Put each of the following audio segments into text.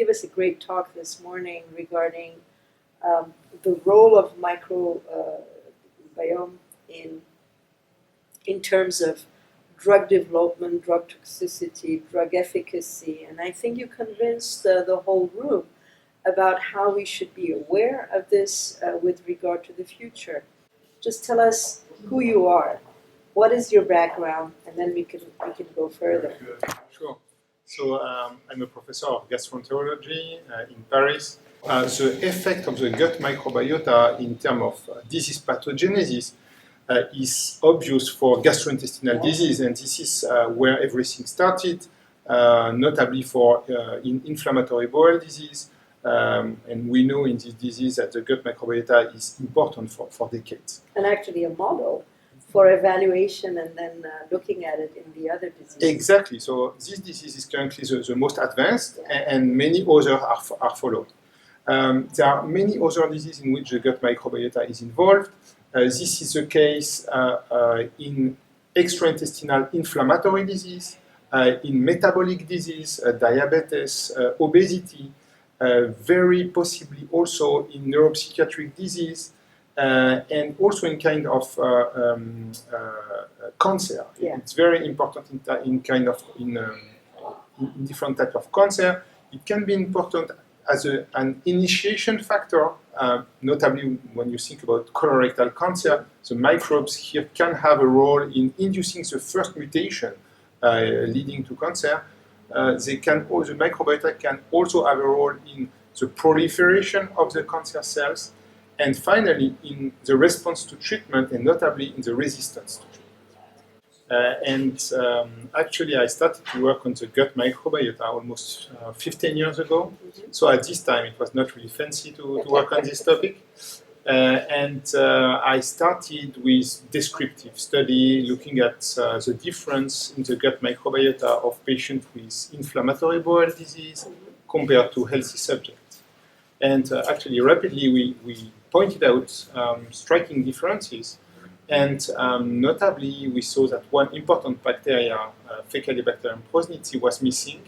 give us a great talk this morning regarding the role of microbiome in terms of drug development, drug toxicity, drug efficacy, and I think you convinced the whole room about how we should be aware of this with regard to the future. Just tell us who you are, what is your background, and then we can go further. Sure. So I'm a professor of gastroenterology in Paris. The effect of the gut microbiota in terms of disease pathogenesis is obvious for gastrointestinal disease, and this is where everything started, notably for inflammatory bowel disease. And we know in this disease that the gut microbiota is important for decades. And actually a model for evaluation and then looking at it in the other diseases. Exactly. So this disease is currently the most advanced, and many others are followed. There are many other diseases in which the gut microbiota is involved. This is the case in extraintestinal inflammatory disease, in metabolic disease, diabetes, obesity, very possibly also in neuropsychiatric disease, and also in kind of cancer. Yeah. It's very important in different types of cancer. It can be important as an initiation factor, notably when you think about colorectal cancer. The microbes here can have a role in inducing the first mutation leading to cancer. The microbiota can also have a role in the proliferation of the cancer cells, and finally in the response to treatment, and notably in the resistance to treatment. Actually, I started to work on the gut microbiota almost 15 years ago. So at this time, it was not really fancy to work on this topic. I started with descriptive study, looking at the difference in the gut microbiota of patients with inflammatory bowel disease compared to healthy subjects. And actually, rapidly, we pointed out striking differences. And notably, we saw that one important bacteria, Faecalibacterium prosnitzii, was missing.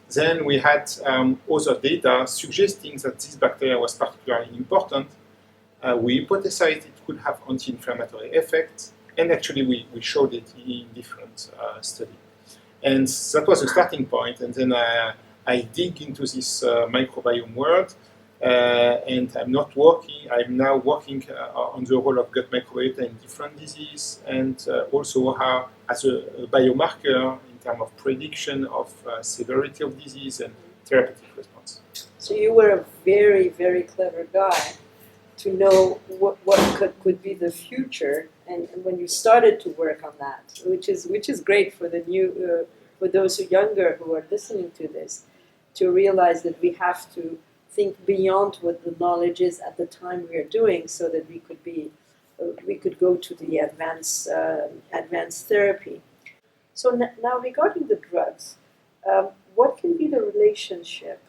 Then we had other data suggesting that this bacteria was particularly important. We hypothesized it could have anti-inflammatory effects, and actually we showed it in different studies. And that was a starting point, and then I dig into this microbiome world, and I'm now working on the role of gut microbiota in different diseases, and also how, as a biomarker in terms of prediction of severity of disease and therapeutic response. So you were a very, very clever guy to know what could be the future, and when you started to work on that, which is great for the new for those who are younger who are listening to this, to realize that we have to think beyond what the knowledge is at the time we are doing, so that we could go to the advanced therapy. So now regarding the drugs, what can be the relationship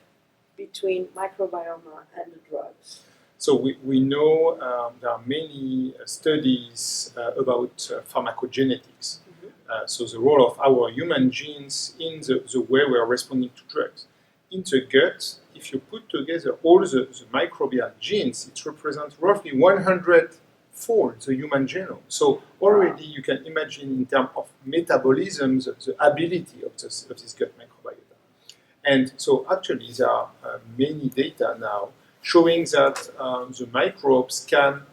between microbiome and the drugs? So we know there are many studies about pharmacogenetics. So the role of our human genes in the way we are responding to drugs. In the gut, if you put together all the microbial genes, it represents roughly 100-fold the human genome. So already you can imagine in terms of metabolism the ability of this gut microbiota. And so actually there are many data now showing that the microbes can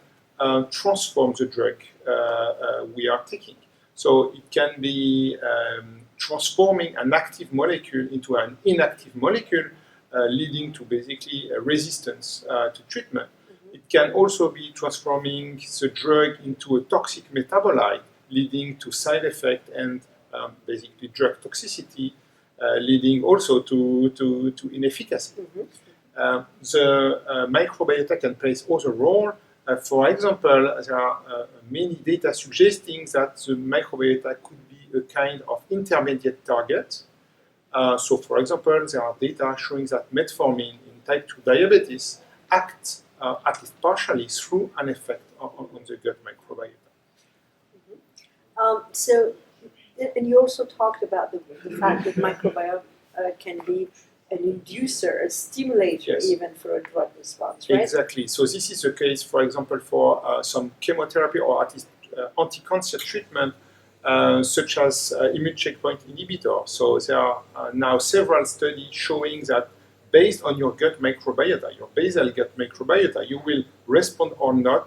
transform the drug we are taking. So it can be transforming an active molecule into an inactive molecule, leading to basically a resistance to treatment. It can also be transforming the drug into a toxic metabolite, leading to side effect and basically drug toxicity, leading also to inefficacy. The microbiota can play other role. For example, there are many data suggesting that the microbiota could be a kind of intermediate target. So, for example, there are data showing that metformin in type 2 diabetes acts at least partially through an effect on the gut microbiota. So, and you also talked about the fact that microbiome can be an inducer, a stimulator, Yes. even for a drug response, right? Exactly. So this is the case, for example, for some chemotherapy or at least anti-cancer treatment, such as immune checkpoint inhibitor. So there are now several studies showing that based on your gut microbiota, your basal gut microbiota, you will respond or not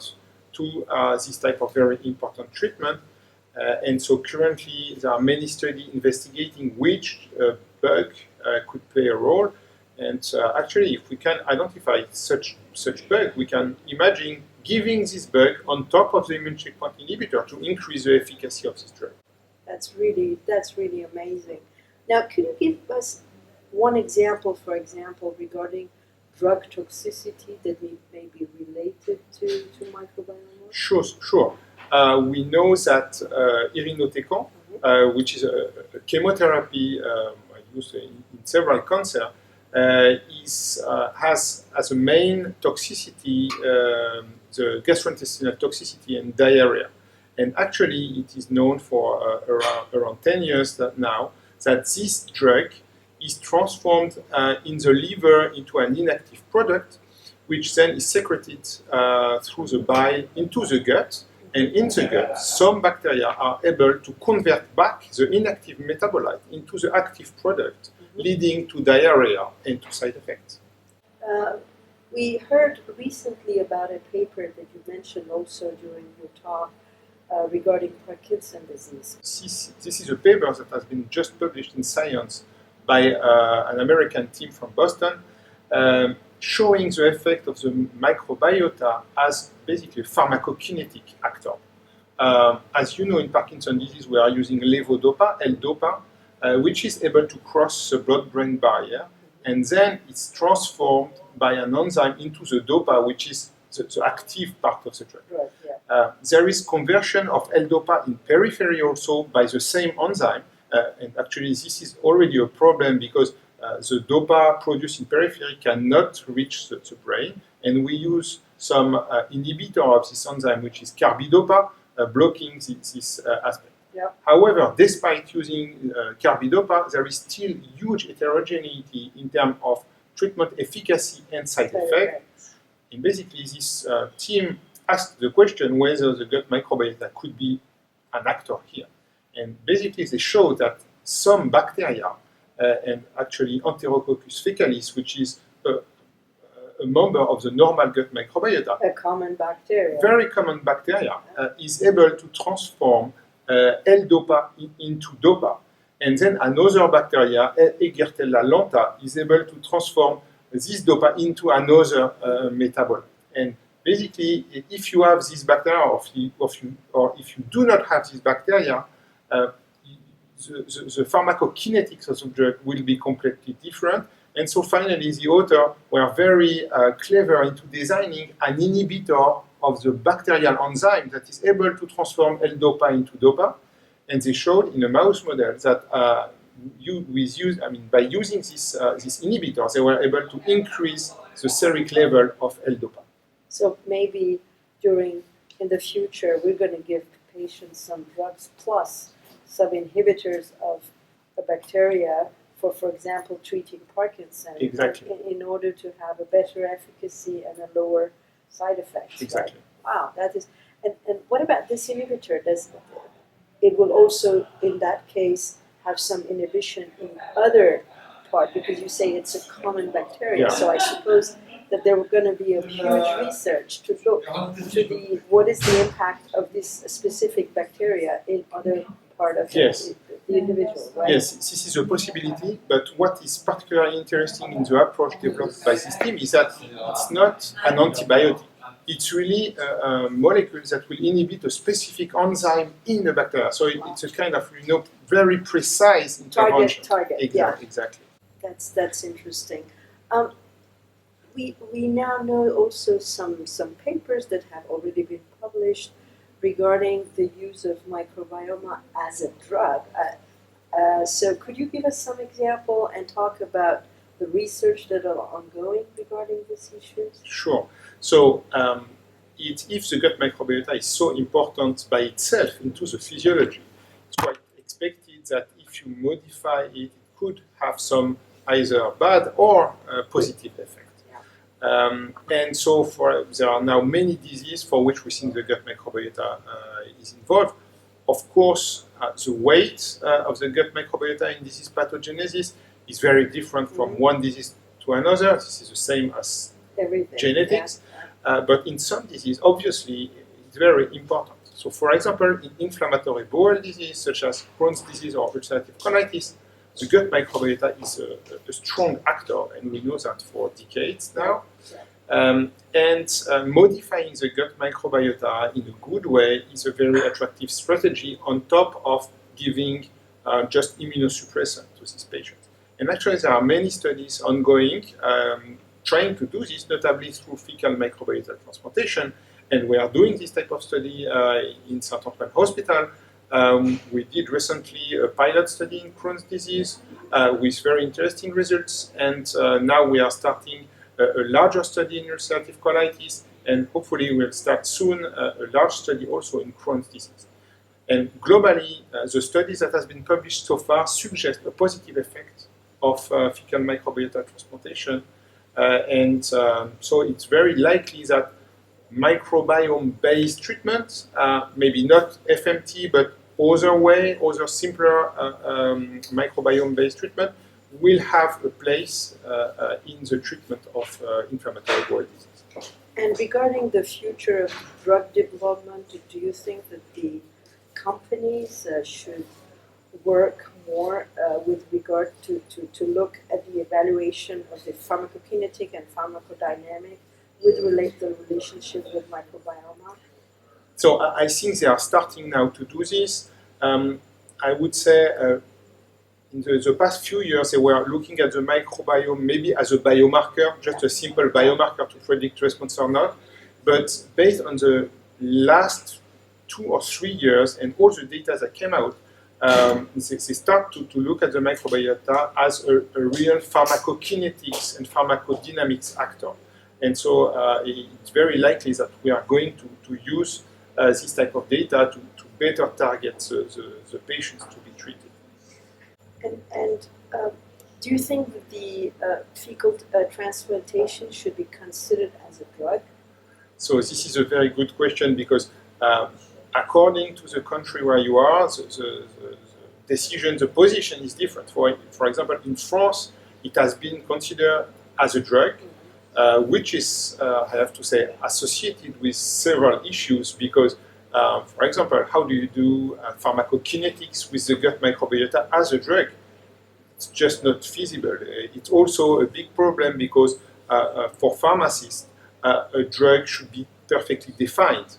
to this type of very important treatment. And so currently there are many studies investigating which bug could play a role. And actually, if we can identify such bug, we can imagine giving this bug on top of the immune checkpoint inhibitor to increase the efficacy of this drug. That's really amazing. Now, could you give us one example, for example, regarding drug toxicity that may be related to microbiome? Sure. We know that irinotecan, which is a chemotherapy used in several cancers, has as a main toxicity the gastrointestinal toxicity and diarrhea. And actually, it is known for around 10 years now that this drug is transformed in the liver into an inactive product, which then is secreted through the bile into the gut. And in the gut, some bacteria are able to convert back the inactive metabolite into the active product, leading to diarrhea and to side effects. We heard recently about a paper that you mentioned also during your talk regarding Parkinson's disease. This is a paper that has been just published in Science by an American team from Boston, showing the effect of the microbiota as basically a pharmacokinetic actor. As you know, in Parkinson's disease, we are using levodopa, L-dopa, which is able to cross the blood-brain barrier, and then it's transformed by an enzyme into the dopa, which is the active part of the drug. Right, yeah. There is conversion of L-dopa in periphery also by the same enzyme, and actually this is already a problem because the dopa produced in periphery cannot reach the brain, and we use some inhibitor of this enzyme, which is carbidopa, blocking this aspect. Yeah. However, despite using carbidopa, there is still huge heterogeneity in terms of treatment efficacy and side effects. And basically, this team asked the question whether the gut microbiota could be an actor here. And basically, they showed that some bacteria, and actually Enterococcus fecalis, which is a member of the normal gut microbiota, a common bacteria, very common bacteria, is able to transform L-dopa into dopa. And then another bacteria, Egertella lanta, is able to transform this dopa into another metabolite. And basically, if you have this bacteria, or if you do not have this bacteria, the pharmacokinetics of the drug will be completely different. And so finally, the author were very clever into designing an inhibitor of the bacterial enzyme that is able to transform L-dopa into dopa. And they showed in a mouse model that by using this inhibitor, they were able to increase the seric level of L-dopa. So maybe in the future, we're going to give patients some drugs plus some inhibitors of a bacteria for example, treating Parkinson's. Exactly. In order to have a better efficacy and a lower side effects. Exactly. Right? Wow, that is. And what about this inhibitor? It will also, in that case, have some inhibition in other part, because you say it's a common bacteria. Yeah. So I suppose that there were going to be a huge research to look to what is the impact of this specific bacteria in other part of yes. the individual, right? Yes, this is a possibility, but what is particularly interesting in the approach developed by this team is that it's not an antibiotic. It's really a molecule that will inhibit a specific enzyme in the bacteria. So it's a kind of very precise intervention. Target, exactly, yeah. Exactly. That's interesting. We now know also some papers that have already been published regarding the use of microbiome as a drug. So could you give us some example and talk about the research that are ongoing regarding this issue? Sure. So if the gut microbiota is so important by itself into the physiology, it's quite expected that if you modify it, it could have some either bad or positive effect. And so there are now many diseases for which we think the gut microbiota is involved. Of course, the weight of the gut microbiota in disease pathogenesis is very different from one disease to another. This is the same as genetics. But in some diseases, obviously, it's very important. So, for example, in inflammatory bowel disease, such as Crohn's disease or ulcerative colitis, the gut microbiota is a strong actor, and we know that for decades now. And modifying the gut microbiota in a good way is a very attractive strategy on top of giving just immunosuppressant to these patients. And actually, there are many studies ongoing trying to do this, notably through fecal microbiota transplantation. And we are doing this type of study in Stockholm Hospital. We did recently a pilot study in Crohn's disease with very interesting results, and now we are starting a larger study in ulcerative colitis, and hopefully we'll start soon a large study also in Crohn's disease. And globally, the studies that have been published so far suggest a positive effect of fecal microbiota transplantation, and so it's very likely that microbiome-based treatment, maybe not FMT, but other simpler microbiome-based treatment, will have a place in the treatment of inflammatory bowel disease. And regarding the future of drug development, do you think that the companies should work more with regard to look at the evaluation of the pharmacokinetic and pharmacodynamic with the relationship with microbiome? So I think they are starting now to do this. I would say in the past few years they were looking at the microbiome maybe as a biomarker, just a simple biomarker to predict response or not. But based on the last 2 or 3 years and all the data that came out, they start to look at the microbiota as a real pharmacokinetics and pharmacodynamics actor. And so it's very likely that we are going to use this type of data to better target the patients to be treated. And do you think that the fecal transplantation should be considered as a drug? So this is a very good question because according to the country where you are, the decision, the position is different. For example, in France, it has been considered as a drug, which is, I have to say, associated with several issues because, for example, how do you do pharmacokinetics with the gut microbiota as a drug? It's just not feasible. It's also a big problem because for pharmacists, a drug should be perfectly defined.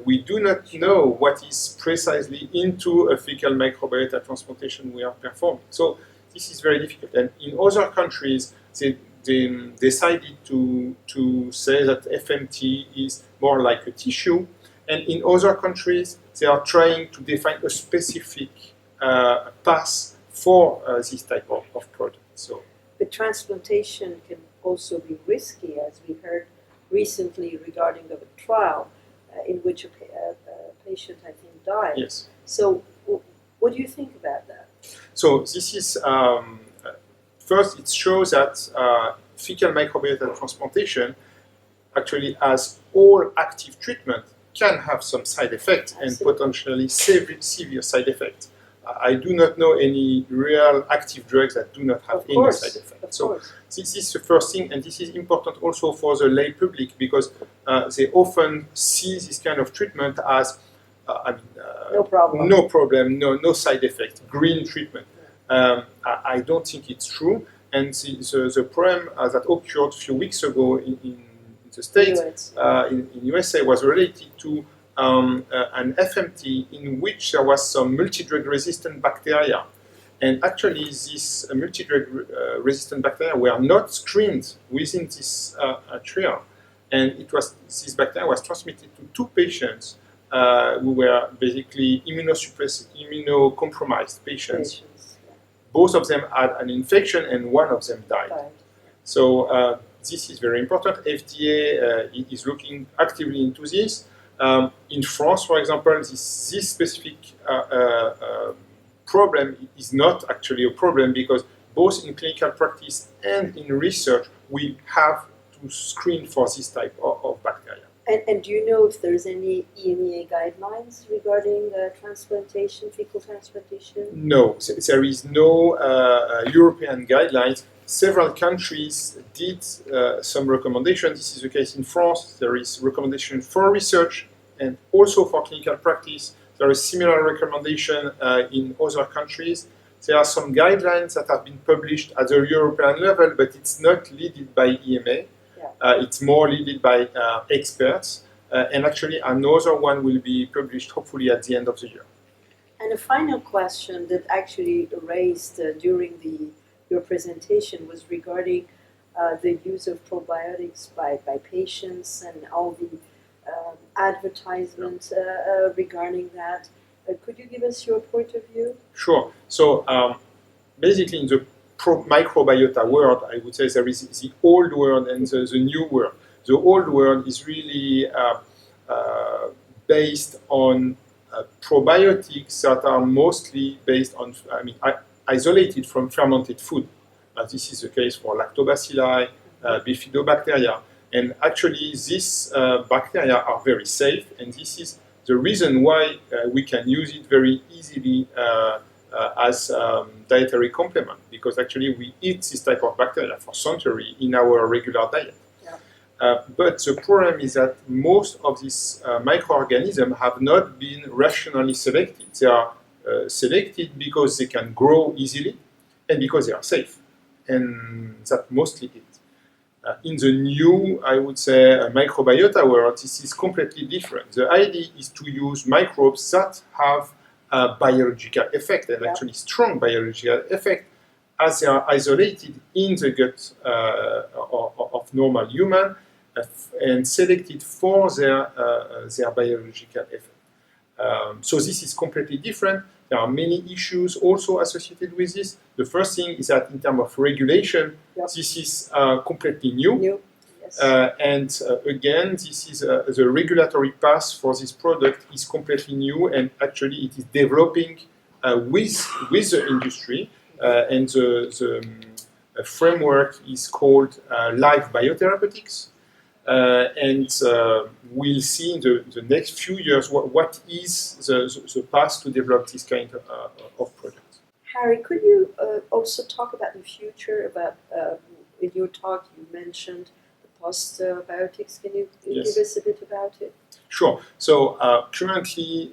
We do not know what is precisely into a fecal microbiota transplantation we are performing. So this is very difficult. And in other countries, they decided to say that FMT is more like a tissue. And in other countries, they are trying to define a specific path for this type of product. So, but transplantation can also be risky, as we heard recently regarding a trial in which a patient, I think, died. Yes. So what do you think about that? So this is, first it shows that fecal microbiota transplantation actually, as all active treatment, can have some side effects and potentially severe side effects. I do not know any real active drugs that do not have any side effects. So this is the first thing, and this is important also for the lay public because they often see this kind of treatment as no problem, no side effect, green treatment. I don't think it's true, and the problem that occurred a few weeks ago in the States, in USA, was related to an FMT in which there was some multi-drug resistant bacteria. And actually, these multi-drug resistant bacteria were not screened within this trial. And this bacteria was transmitted to 2 patients who were basically immunosuppressed, immunocompromised patients. Both of them had an infection and one of them died. So this is very important. FDA is looking actively into this. In France, for example, this specific problem is not actually a problem because both in clinical practice and in research, we have to screen for this type of bacteria. And do you know if there's any EMEA guidelines regarding transplantation, fecal transplantation? No, there is no European guidelines. Several countries did some recommendations. This is the case in France. There is recommendation for research and also for clinical practice. There is similar recommendation in other countries. There are some guidelines that have been published at the European level, but it's not led by EMA. It's more led by experts. And actually another one will be published hopefully at the end of the year. And a final question that actually raised during your presentation was regarding the use of probiotics by patients and all the advertisements regarding that. Could you give us your point of view? Sure. So basically in the microbiota world, I would say there is the old world and the new world. The old world is really based on probiotics that are mostly based on, isolated from fermented food. This is the case for lactobacilli, bifidobacteria. And actually, these bacteria are very safe, and this is the reason why we can use it very easily as dietary complement, because actually we eat this type of bacteria for centuries in our regular diet. But the problem is that most of these microorganisms have not been rationally selected. They are selected because they can grow easily and because they are safe. And that's mostly it. In the new, I would say, microbiota world, this is completely different. The idea is to use microbes that have a biological effect, and actually strong biological effect, as they are isolated in the gut of normal human and selected for their biological effect. So this is completely different. There are many issues also associated with this. The first thing is that in terms of regulation, this is completely new. Yes. And again, this is the regulatory path for this product is completely new, and actually it is developing with the industry. And the framework is called live biotherapeutics. And we'll see in the next few years what is the path to develop this kind of product. Harry, could you also talk about the future? About in your talk, you mentioned the postbiotics. Can you give us a bit about it? Sure. So currently,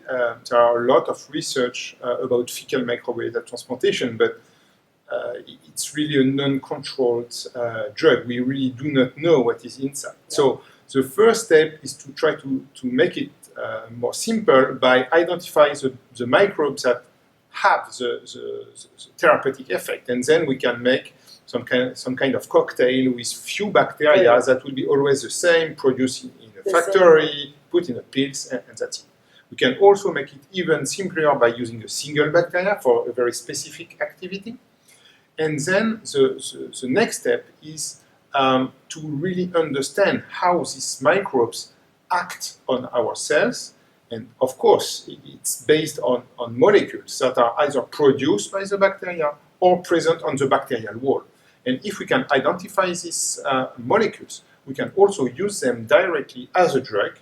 there are a lot of research about fecal microbiota transplantation, but it's really a non-controlled drug. We really do not know what is inside. So the first step is to try to make it more simple by identifying the microbes that have the therapeutic effect, and then we can make some kind of cocktail with few bacteria that will be always the same, produced in a factory, put in a pills, and that's it. We can also make it even simpler by using a single bacteria for a very specific activity. And then the next step is to really understand how these microbes act on our cells. And of course, it's based on molecules that are either produced by the bacteria or present on the bacterial wall. And if we can identify these molecules, we can also use them directly as a drug.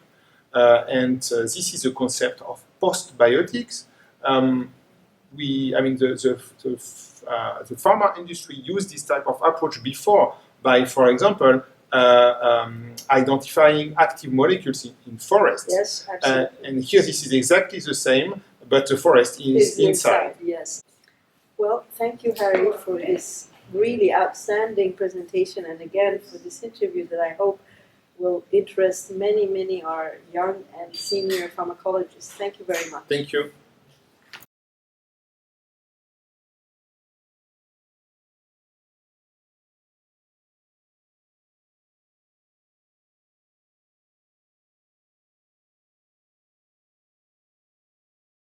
And this is the concept of postbiotics. The pharma industry used this type of approach before by, for example, identifying active molecules in forests. Yes, absolutely. And here this is exactly the same, but the forest is inside. Yes. Well, thank you, Harry, for this really outstanding presentation, and again for this interview that I hope will interest many our young and senior pharmacologists. Thank you very much. Thank you.